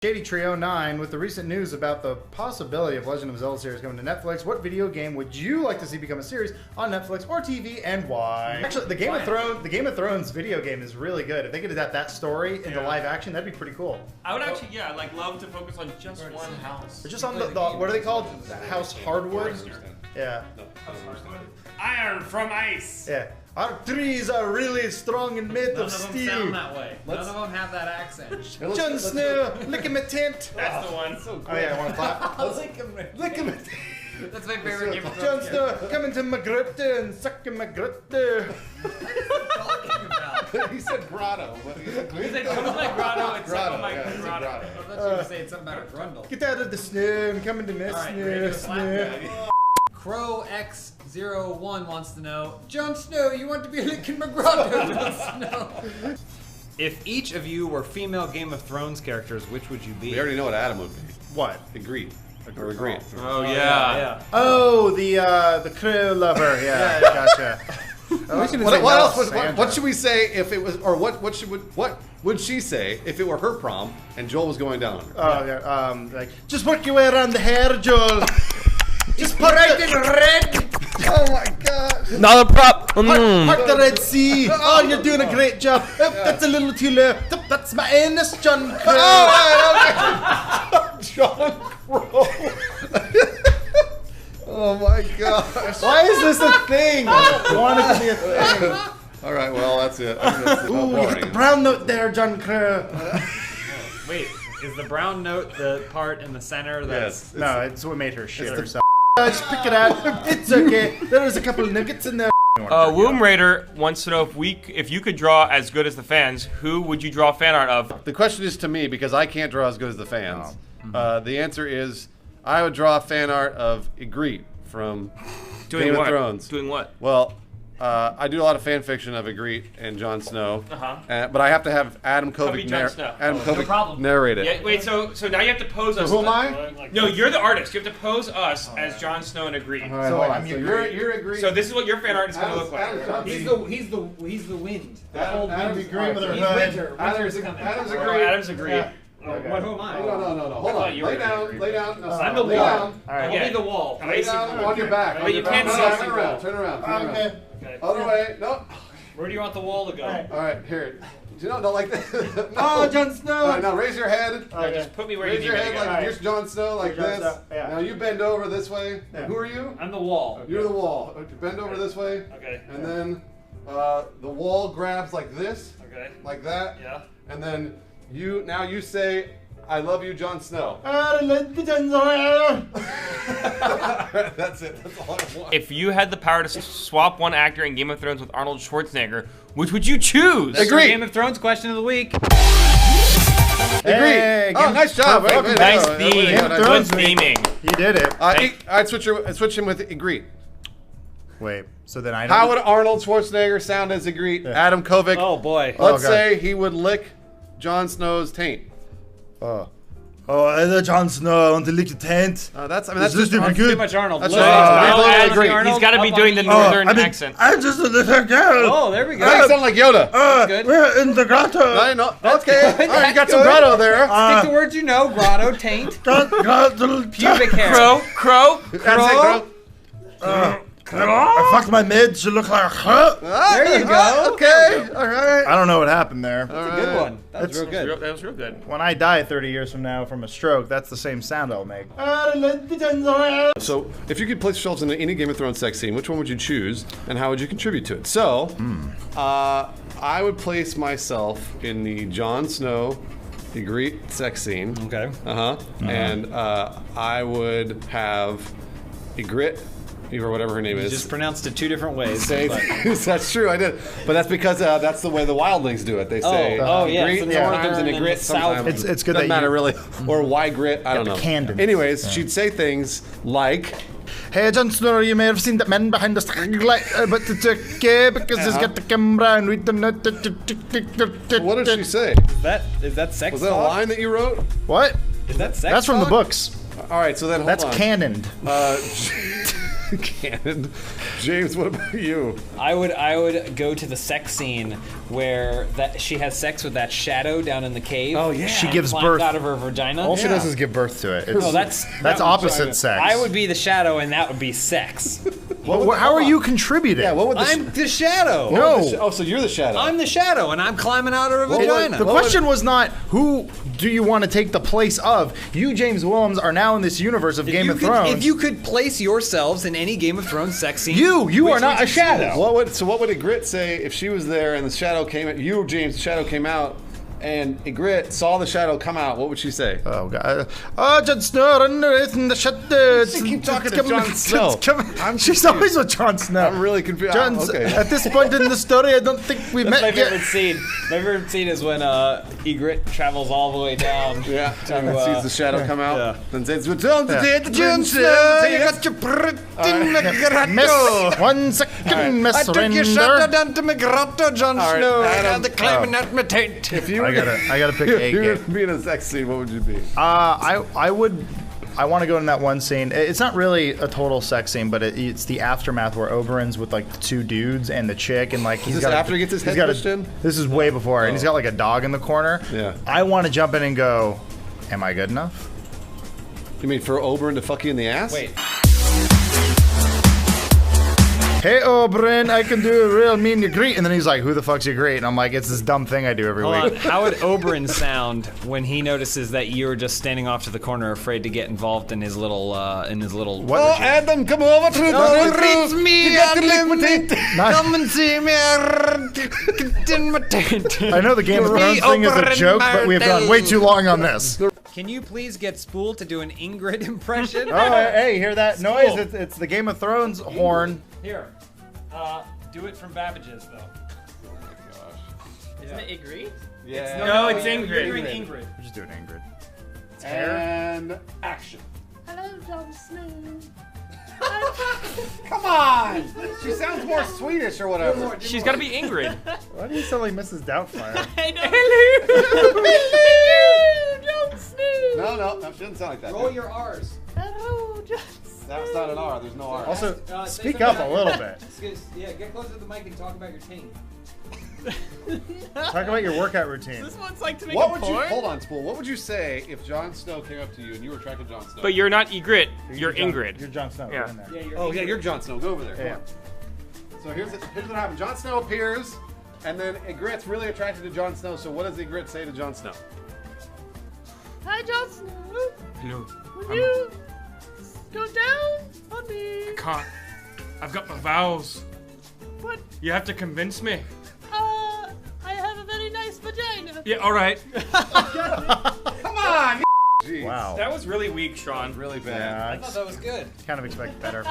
Shady Trio 9, with the recent news about the possibility of Legend of Zelda series coming to Netflix, what video game would you like to see become a series on Netflix or TV, and why? Actually, the Game of Thrones video game is really good. If they could adapt that story into live action, that'd be pretty cool. I would actually, like love to focus on just one house. Or just on the what are they called? House Hardwood? Yeah. Iron from ice. Yeah. Our trees are really strong and made of steel. steel. Sound that way. None of them have that accent. Jon Snow, lick him a tent. That's the one. So cool. Oh yeah, I want to clap. Lick him a tent. That's my favorite Game of Jon Thrones. Snow, come into Ygritte and suck him Ygritte. He said grotto. He said come to my grotto and suck on my yeah, grotto. I thought you were going to say something about a grundle. Get out of the snow and come into my snow. Crow X01 wants to know, Jon Snow, you want to be licking my grotto, Jon Snow. If each of you were female Game of Thrones characters, which would you be? We already know what Adam would be. What? Ygritte. Or Ygritte. Oh yeah. Oh, the crow lover. Yeah, gotcha. What else? What should we say if it was, or what would she say if it were her prom and Joel was going down on her? Oh yeah. Like just work your way around the hair, Joel. Just put it in red. Oh my God. Not a prop. Part the Red Sea. Oh, you're doing a great job. That's a little too low. That's my anus, John Crow. John Crow. Oh my gosh. Why is this a thing? I want it to be a thing. All right, well that's it. Ooh, you hit the brown note there, John Crow. Wait, is the brown note the part in the center that's... Yes. No, it's what made her shit herself. Just pick it out. It's okay. There's a couple of nuggets in there. Womb Raider wants to know if you could draw as good as the fans, who would you draw fan art of? The question is to me because I can't draw as good as the fans. The answer is I would draw fan art of Ygritte from Game of Thrones. Doing what? Well, I do a lot of fan fiction of Ygritte and Jon Snow, but I have to have Adam Kovic narrate it. Yeah, wait, so now you have to pose us. Who am I? No, you're the artist. You have to pose us as Jon Snow and Ygritte. So you're Ygritte. So this is what your fan art is going to look like. He's the wind. Adam's Ygritte with her He's hood. winter. Adam's Ygritte. Adam's Ygritte. Okay. Who am I? No. Hold on. Lay down. No, I'm the wall. I'll be the wall. Lay down on your back. But you can't see us. Turn around. Okay. Other way. No. Where do you want the wall to go? All right, here. No, like this. No. Oh, Jon Snow. All right, now raise your head. Just put me where Raise you your need head me to go. like here's Jon Snow, like Jon this. Snow, yeah. Now you bend over this way. Yeah. Who are you? I'm the wall. You're the wall. Bend over this way. Okay. And then the wall grabs like this. Okay. Like that. Yeah. And then you say, I love you, Jon Snow. That's it. That's all I want. If you had the power to swap one actor in Game of Thrones with Arnold Schwarzenegger, which would you choose? That's our Game of Thrones question of the week. Agree. Oh, nice job. Nice theme. Good theming. You did it. I'd switch him with Ygritte. Wait, so then I know. How would Arnold Schwarzenegger sound as Ygritte? Yeah. Adam Kovic. Oh boy. Let's say he would lick Jon Snow's taint. Oh, Jon Snow, I want to lick the tent. That's just just Too much Arnold. That's Look. right. He's got to be doing the northern accent. I'm just a little girl. Oh, there we go. You sound like Yoda. good. We're in the grotto. No, okay. All right, you got some grotto there. Stick to words you know. Grotto, taint, pubic hair. Crow. That's it, I fucked my mid. She looked like a There you go. Okay. All right. I don't know what happened there. That's a good one. That was real good. That was real good. When I die 30 years from now from a stroke, that's the same sound I'll make. So, if you could place yourselves in any Game of Thrones sex scene, which one would you choose, and how would you contribute to it? So, I would place myself in the Jon Snow, Ygritte sex scene. Okay. And I would have Ygritte, or whatever her name is. You just pronounced it two different ways. That's true, I did. But that's because that's the way the wildlings do it. They say Ygritte sometimes and Ygritte sometimes. It's good Doesn't that matter really. Or Ygritte, I don't know. Candid. Anyways, she'd say things like, Hey, Jon Snow, you may have seen that man behind the light, but it's okay because he's got the camera and we don't know. what did she say? Is that sex Was that a talk? line that you wrote? What? Is that sex That's from the talk? books. All right, so then hold That's on. canoned. Canon. James, what about you? I would go to the sex scene where that she has sex with that shadow down in the cave. Oh, yeah. She gives climbs birth. out of her vagina. All she does is give birth to it. No, that's opposite sex. I would be the shadow, and that would be sex. How are you contributing? Yeah, what would the I'm the shadow. No. so you're the shadow. I'm the shadow, and I'm climbing out of her vagina. The question was not who do you want to take the place of. You, James Willems, are now in this universe of Game of Thrones. If you could place yourselves in any Game of Thrones sex scene, you are not a shadow. What would Ygritte say if she was there and the shadow came out? You, James, the shadow came out, and Ygritte saw the shadow come out. What would she say? Oh God! Oh, Jon Snow, in the shadow. Keep talking to Jon Snow. She's always with Jon Snow. I'm really confused. Okay. At this point in the story, I don't think we met my yet. favorite scene. My favorite scene is when Ygritte travels all the way down. Yeah, to, and sees the shadow come out. yeah. Then says, "Return to the Jon Snow. you got your Miss, 1 second, Miss I took your Render. shadow down to McGrotto, Jon Snow. Adam. The climbing at my tent. If you I gotta pick a you game. be in a sex scene, what would you be? I want to go in that one scene. It's not really a total sex scene, but it's the aftermath where Oberyn's with like the 2 dudes and the chick, and like he's this got after he gets his head pushed in? This is way before, and he's got like a dog in the corner. Yeah. I want to jump in and go, am I good enough? You mean for Oberyn to fuck you in the ass? Wait. Hey Oberyn, I can do a real mean Ygritte, and then he's like, who the fuck's Ygritte? And I'm like, it's this dumb thing I do every Hold on. week. How would Oberyn sound when he notices that you're just standing off to the corner, afraid to get involved in his little What? Oh, Adam, come over to the Reach me, You got to lick my Adam. taint. Come and see me. In my tent. I know the Game of Thrones thing is a joke, but we have gone way too long on this. Can you please get Spoole to do an Ygritte impression? Oh, hey, hear that noise? It's the Game of Thrones horn. Here. Do it from Babbage's, though. Isn't it Ygritte? Yeah. No, it's You're Ingrid. doing Ingrid. We're just doing Ingrid. And action. Hello, Jon Snow. Come on! She sounds more Swedish or whatever. She's got to be Ingrid. Why do you sound like Mrs. Doubtfire? I know. Hello, Jon Snow. No, she doesn't sound like that. Roll your R's. Hello, Jon Snow. That's not an R. There's no R. Also, say speak something up a about little your- bit. Yeah, get closer to the mic and talk about your taint. Talk about your workout routine. This one's like to make What a would porn? you hold on, Spoole? What would you say if Jon Snow came up to you and you were attracted to Jon Snow? But you're not Ygritte. You're Jon- Ingrid. You're Jon Snow. Yeah. Get in there. Yeah, you're Oh Ingrid. yeah, you're Jon Snow. Go over there. Yeah. Come on. So here's what happened. Jon Snow appears, and then Ygritte's really attracted to Jon Snow. So what does Ygritte say to Jon Snow? Hi, Jon Snow. Hello. Will you go down on me? Can't. I've got my vows. But, You have to convince me. I have a very nice vagina. Yeah, all right. Come on. Jeez. Wow. That was really weak, Sean. Really bad. Yeah, I thought that was good. kind of expect better.